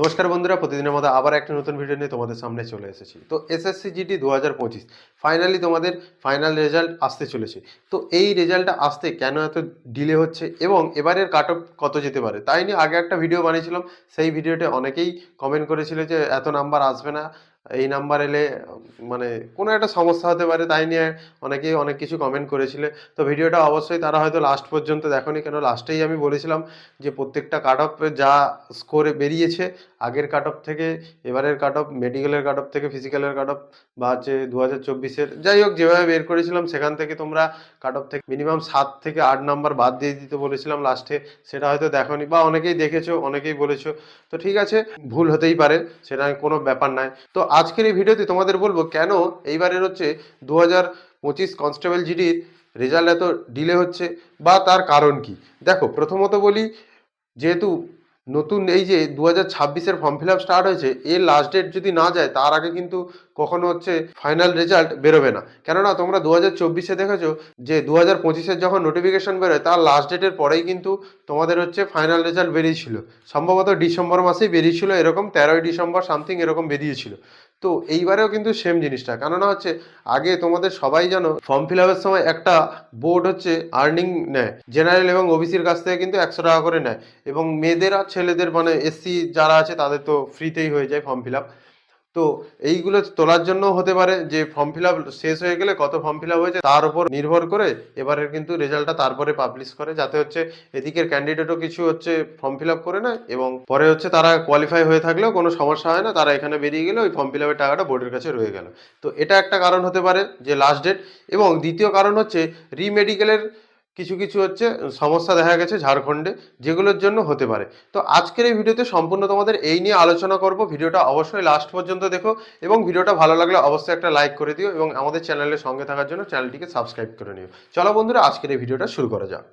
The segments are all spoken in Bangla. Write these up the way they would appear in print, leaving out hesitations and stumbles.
নমস্কার বন্ধুরা, প্রতিদিনের মতো আবার একটা নতুন ভিডিও নিয়ে তোমাদের সামনে চলে এসেছি। তো এসএসসি জিডি 2025 ফাইনালি তোমাদের ফাইনাল রেজাল্ট আসতে চলেছে। তো এই রেজাল্টটা আসতে কেন এত ডিলে হচ্ছে এবং এবারের কাট অফ কত যেতে পারে তাই নিয়ে আগে একটা ভিডিও বানিয়েছিলাম। সেই ভিডিওতে অনেকেই কমেন্ট করেছিল যে এত নাম্বার আসবে না, এই নাম্বার এলে মানে কোনো একটা সমস্যা হতে পারে, তাই নিয়ে অনেকেই অনেক কিছু কমেন্ট করেছিলে। তো ভিডিওটা অবশ্যই তারা হয়তো লাস্ট পর্যন্ত দেখোনি, কেন লাস্টেই আমি বলেছিলাম যে প্রত্যেকটা কাট অফ যা স্কোরে বেরিয়েছে আগের কাট অফ থেকে, এবারের কাট অফ, মেডিকেলের কাট অফ থেকে ফিজিক্যালের কাট অফ, বা হচ্ছে 2024-এর, যাই হোক যেভাবে বের করেছিলাম সেখান থেকে তোমরা কাট অফ থেকে মিনিমাম 7 থেকে 8 নাম্বার বাদ দিয়ে দিতে বলেছিলাম লাস্টে। সেটা হয়তো দেখোনি বা অনেকেই দেখেছো, অনেকেই বলেছো। তো ঠিক আছে, ভুল হতেই পারে, সেটা কোনো ব্যাপার নয়। তো আজকের এই ভিডিওতে তোমাদের বলবো কেন এইবারের হচ্ছে 2025 কনস্টেবল জিডির রেজাল্ট এত ডিলে হচ্ছে বা তার কারণ কি। দেখো, প্রথমত বলি, যেহেতু নতুন এই যে 2026-এর ফর্ম ফিল আপ স্টার্ট হয়েছে, এর লাস্ট ডেট যদি না যায় তার আগে কিন্তু কখনো হচ্ছে ফাইনাল রেজাল্ট বেরোবে না। কেননা তোমরা 2024-এ দেখেছো যে 2025-এর যখন নোটিফিকেশন বেরোয় তার লাস্ট ডেটের পরেই কিন্তু তোমাদের হচ্ছে ফাইনাল রেজাল্ট বেরিয়েছিল। সম্ভবত ডিসেম্বর মাসেই বেরিয়েছিল, এরকম 13ই ডিসেম্বর সামথিং এরকম বেরিয়েছিল। তো এইবারেও কিন্তু সেম জিনিসটা, কেননা হচ্ছে আগে তোমাদের সবাই জানো ফর্ম ফিল আপের সময় একটা বোর্ড হচ্ছে আর্নিং নেয়, জেনারেল এবং ওবিসির কাছ থেকে কিন্তু 100 টাকা করে নেয়, এবং মেয়েদের আর ছেলেদের মানে এসসি যারা আছে তাদের তো ফ্রিতেই হয়ে যায় ফর্ম ফিল আপ। তো এইগুলো তোলার জন্য হতে পারে যে ফর্ম ফিল আপ শেষ হয়ে গেলে কত ফর্ম ফিল আপ হয়েছে তার উপর নির্ভর করে এবারের কিন্তু রেজাল্টটা তারপরে পাবলিশ করে, যাতে হচ্ছে এদিকের ক্যান্ডিডেটও কিছু হচ্ছে ফর্ম ফিল আপ করে নেয় এবং পরে হচ্ছে তারা কোয়ালিফাই হয়ে থাকলেও কোনো সমস্যা হয় না, তারা এখানে বেরিয়ে গেলে ওই ফর্ম ফিল আপের টাকাটা বোর্ডের কাছে রয়ে গেল। তো এটা একটা কারণ হতে পারে যে লাস্ট ডেট। এবং দ্বিতীয় কারণ হচ্ছে রিমেডিকেলের কিছু কিছু হচ্ছে সমস্যা দেখা গেছে ঝাড়খণ্ডে, যেগুলোর জন্য হতে পারে। তো আজকের এই ভিডিওতে সম্পূর্ণ তোমাদের এই নিয়ে আলোচনা করব। ভিডিওটা অবশ্যই লাস্ট পর্যন্ত দেখো এবং ভিডিওটা ভালো লাগলে অবশ্যই একটা লাইক করে দিও এবং আমাদের চ্যানেলের সঙ্গে থাকার জন্য চ্যানেলটিকে সাবস্ক্রাইব করে নিও। চলো বন্ধুরা, আজকের এই ভিডিওটা শুরু করা যাক।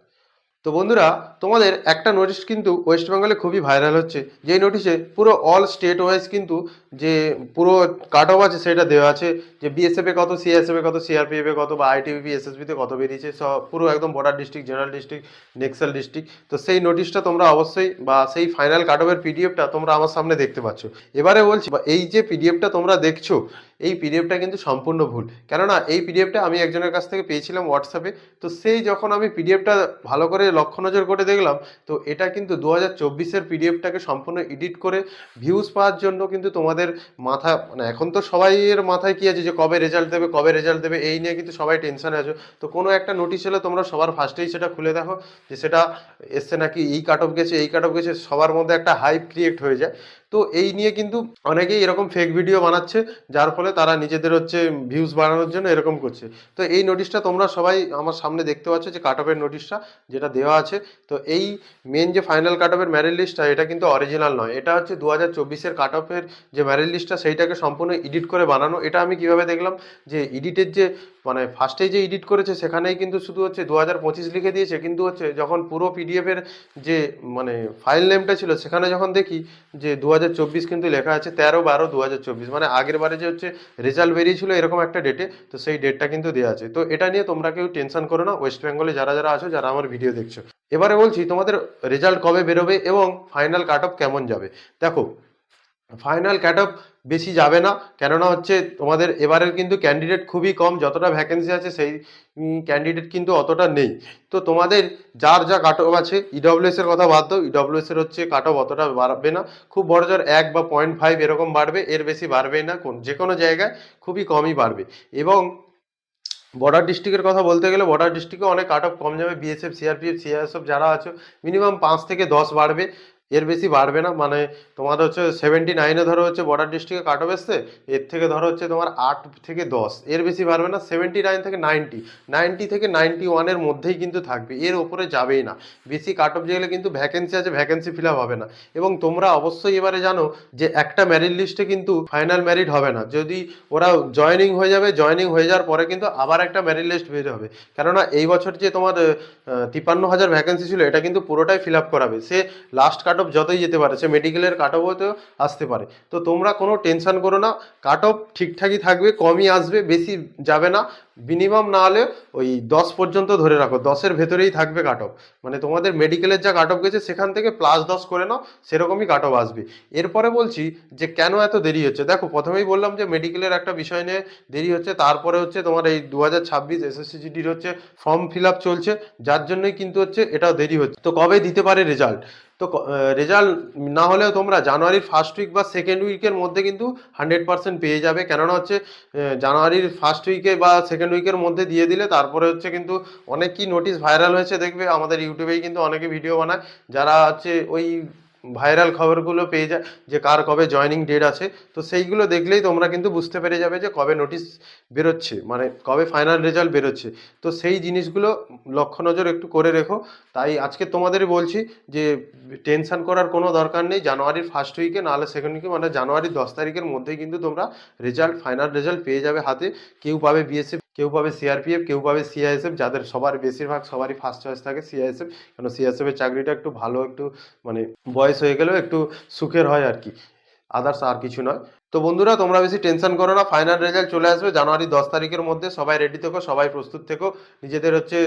তো বন্ধুরা, তোমাদের একটা নোটিশ কিন্তু ওয়েস্ট বেঙ্গলে খুবই ভাইরাল হচ্ছে, যেই নোটিশে পুরো অল স্টেট ওয়াইজ কিন্তু যে পুরো কাট অফ আছে সেটা দেওয়া আছে, যে বিএসএফ এ কত, সিএসএফ এ কত, সিআরপিএফ এ কত, বা আইটিবিপি এসএসবি তে কত বেরিয়েছে, সব পুরো একদম border district, general district, Naxal district. তো সেই নোটিশটা তোমরা অবশ্যই, বা সেই ফাইনাল কাট অফের পিডিএফটা তোমরা আমার সামনে দেখতে পাচ্ছ। এবারে বলছি, বা এই যে পিডিএফটা তোমরা দেখছো, এই পিডিএফটা কিন্তু সম্পূর্ণ ভুল। কেননা এই পিডিএফটা আমি একজনের কাছ থেকে পেয়েছিলাম হোয়াটসঅ্যাপে। তো সেই যখন আমি পিডিএফটা ভালো করে লক্ষ্য নজর করে দেখলাম, তো এটা কিন্তু 2024-এর পিডিএফটাকে সম্পূর্ণ এডিট করে ভিউজ পাওয়ার জন্য কিন্তু তোমাদের মাথা, মানে এখন তো সবাইয়ের মাথায় কি আছে যে কবে রেজাল্ট দেবে, কবে রেজাল্ট দেবে, এই নিয়ে কিন্তু সবাই টেনশনে আছো। তো কোনো একটা নোটিশ এলে তোমরা সবার ফার্স্টেই সেটা খুলে দেখো যে সেটা এসছে নাকি, এই কাট অফ গেছে, এই কাট অফ গেছে, সবার মধ্যে একটা হাইপ ক্রিয়েট হয়ে যায়। তো এই নিয়ে কিন্তু অনেকেই এরকম ফেক ভিডিও বানাচ্ছে, যার ফলে তারা নিজেদের হচ্ছে ভিউজ বাড়ানোর জন্য এরকম করছে। তো এই নোটিশটা তোমরা সবাই আমার সামনে দেখতে পাচ্ছ, যে কাট অফের নোটিশটা যেটা দেওয়া আছে। তো এই মেন যে ফাইনাল কাট অফের ম্যারিট লিস্টটা, এটা কিন্তু অরিজিনাল নয়, এটা হচ্ছে 2024-এর কাট অফের যে ম্যারিট লিস্টটা সেইটাকে সম্পূর্ণ এডিট করে বানানো। এটা আমি কিভাবে দেখলাম, যে এডিটের যে মানে ফার্স্টেই যে এডিট করেছে সেখানেই কিন্তু শুধু হচ্ছে 2025 লিখে দিয়েছে, কিন্তু হচ্ছে যখন পুরো পিডিএফের যে মানে ফাইল নেমটা ছিল সেখানে যখন দেখি যে 2024 কিন্তু লেখা আছে 13/12/2024, মানে আগের বারে যে হচ্ছে রেজাল্ট বেরিয়েছিল এরকম একটা ডেটে, তো সেই ডেটটা কিন্তু দেওয়া আছে। তো এটা নিয়ে তোমরা কেউ টেনশন করো না, ওয়েস্ট বেঙ্গলে যারা যারা আছো, যারা আমার ভিডিও দেখছো। এবারে বলছি তোমাদের রেজাল্ট কবে বেরোবে এবং ফাইনাল কাট অফ কেমন যাবে। দেখো, ফাইনাল কাট অফ বেশি যাবে না, কেননা হচ্ছে তোমাদের এবারের কিন্তু ক্যান্ডিডেট খুবই কম, যতটা ভ্যাকেন্সি আছে সেই ক্যান্ডিডেট কিন্তু অতটা নেই। তো তোমাদের যার যা কাট অফ আছে, ইডব্লিউএস এর কথা বাদ দাও, ইডব্লিউএস এর হচ্ছে কাট অফ অতটা বাড়বে না, খুব বড় জোর 1 বা 0.5 এরকম বাড়বে, এর বেশি বাড়বেই না, যে কোনো জায়গায় খুবই কমই বাড়বে। এবং বর্ডার ডিস্ট্রিক্টের কথা বলতে গেলে বর্ডার ডিস্ট্রিক্টে অনেক কাট অফ কম যাবে, বিএসএফ, সিআরপিএফ, সিআইএসএফ যারা আছে মিনিমাম 5 থেকে 10 বাড়বে, এর বেশি বাড়বে না। মানে তোমার হচ্ছে 79-এ ধরো হচ্ছে বর্ডার ডিস্ট্রিক্টে কাট অফ এসছে, এর থেকে ধরো হচ্ছে তোমার 8 থেকে 10, এর বেশি বাড়বে না। 79 থেকে 90, 90 থেকে 91-এর মধ্যেই কিন্তু থাকবে, এর ওপরে যাবেই না। বেশি কাট অফ গেলে কিন্তু ভ্যাকেন্সি আছে, ভ্যাকেন্সি ফিল আপ হবে না। এবং তোমরা অবশ্যই এবারে জানো যে একটা মেরিট লিস্টে কিন্তু ফাইনাল মেরিট হবে না, যদি ওরা জয়েনিং হয়ে যাবে, জয়েনিং হয়ে যাওয়ার পরে কিন্তু আবার একটা মেরিট লিস্ট বের হবে। কেননা এই বছর যে তোমার 53,000 ভ্যাকেন্সি ছিল, এটা কিন্তু পুরোটাই ফিল আপ করাবে, সে লাস্ট কাট কাট অফ যতই যেতে পারে, সে মেডিকেলের কাট অফতেও আসতে পারে। তো তোমরা কোনো টেনশন করো না, কাট অফ ঠিকঠাকই থাকবে, কমই আসবে, বেশি যাবে না। মিনিমাম না হলে ওই 10 পর্যন্ত ধরে রাখো, 10-এর ভেতরেই থাকবে কাট অফ। মানে তোমাদের মেডিকেলের যা কাট অফ গেছে সেখান থেকে +10 করে নাও, সেরকমই কাট অফ আসবে। এরপরে বলছি যে কেন এত দেরি হচ্ছে। দেখো প্রথমেই বললাম যে মেডিকেলের একটা বিষয় নিয়ে দেরি হচ্ছে, তারপরে হচ্ছে তোমার এই 2026 এসএসসি জিডির হচ্ছে ফর্ম ফিল আপ চলছে, যার জন্যই কিন্তু হচ্ছে এটাও দেরি হচ্ছে। তো কবে দিতে পারে রেজাল্ট? তো রেজাল্ট না হলেও তোমরা জানুয়ারির ফার্স্ট উইক বা সেকেন্ড উইকের মধ্যে কিন্তু 100% পেয়ে যাবে। কেননা হচ্ছে জানুয়ারির ফার্স্ট উইকে বা সেকেন্ড উইকের মধ্যে দিয়ে দিলে তারপরে হচ্ছে কিন্তু অনেকই নোটিশ ভাইরাল হয়েছে, দেখবে আমাদের ইউটিউবেই কিন্তু অনেকে ভিডিও বানায়, যারা হচ্ছে ওই ভাইরাল খবরগুলো পেয়ে যায় যে কার কবে জয়নিং ডেট আছে। তো সেইগুলো দেখলেই তোমরা কিন্তু বুঝতে পেরে যাবে যে কবে নোটিশ বেরোচ্ছে, মানে কবে ফাইনাল রেজাল্ট বেরোচ্ছে। তো সেই জিনিসগুলো লক্ষ্য নজর একটু করে রেখো। তাই আজকে তোমাদের বলছি যে টেনশন করার কোনো দরকার নেই, জানুয়ারির ফার্স্ট উইকে নাহলে সেকেন্ড উইকে, মানে জানুয়ারির 10 তারিখের মধ্যেই কিন্তু তোমরা ফাইনাল রেজাল্ট পেয়ে যাবে হাতে। কেউ পাবে বিএসএফ, কেউ পাবে সিআরপিএফ, কেউ পাবে সিআইএসএফ, যাদের সবার বেশিরভাগ সবারই ফার্স্ট চয়েস থাকে সিআইএসএফ। কারণ সিআইএসএফের চাকরিটা একটু ভালো, একটু মানে বয়স হয়ে গেলেও একটু সুখের হয় আর কি, আদার্স আর কিছু নয়। তো বন্ধুরা তোমরা বেশি টেনশন করো না, ফাইনাল রেজাল্ট চলে আসবে জানুয়ারি 10 তারিখের মধ্যে। সবাই রেডি থেকো, সবাই প্রস্তুত থেকো নিজেদের হচ্ছে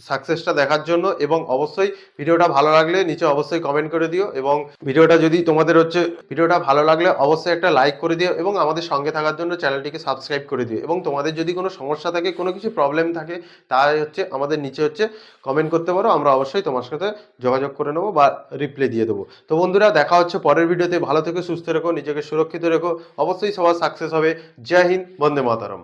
সাকসেসটা দেখার জন্য। এবং অবশ্যই ভিডিওটা ভালো লাগলে নিচে অবশ্যই কমেন্ট করে দিও, এবং ভিডিওটা যদি তোমাদের হচ্ছে ভিডিওটা ভালো লাগলে অবশ্যই একটা লাইক করে দিও, এবং আমাদের সঙ্গে থাকার জন্য চ্যানেলটিকে সাবস্ক্রাইব করে দিও। এবং তোমাদের যদি কোনো সমস্যা থাকে, কোনো কিছু প্রবলেম থাকে, তাই হচ্ছে আমাদের নিচে হচ্ছে কমেন্ট করতে পারো, আমরা অবশ্যই তোমার সাথে যোগাযোগ করে নেবো বা রিপ্লাই দিয়ে দেবো। তো বন্ধুরা দেখা হচ্ছে পরের ভিডিওতে। ভালো থেকো, সুস্থ রেখো, নিজেকে সুরক্ষিত রেখো, অবশ্যই সবার সাকসেস হবে। জয় হিন্দ, বন্দে মাতরম।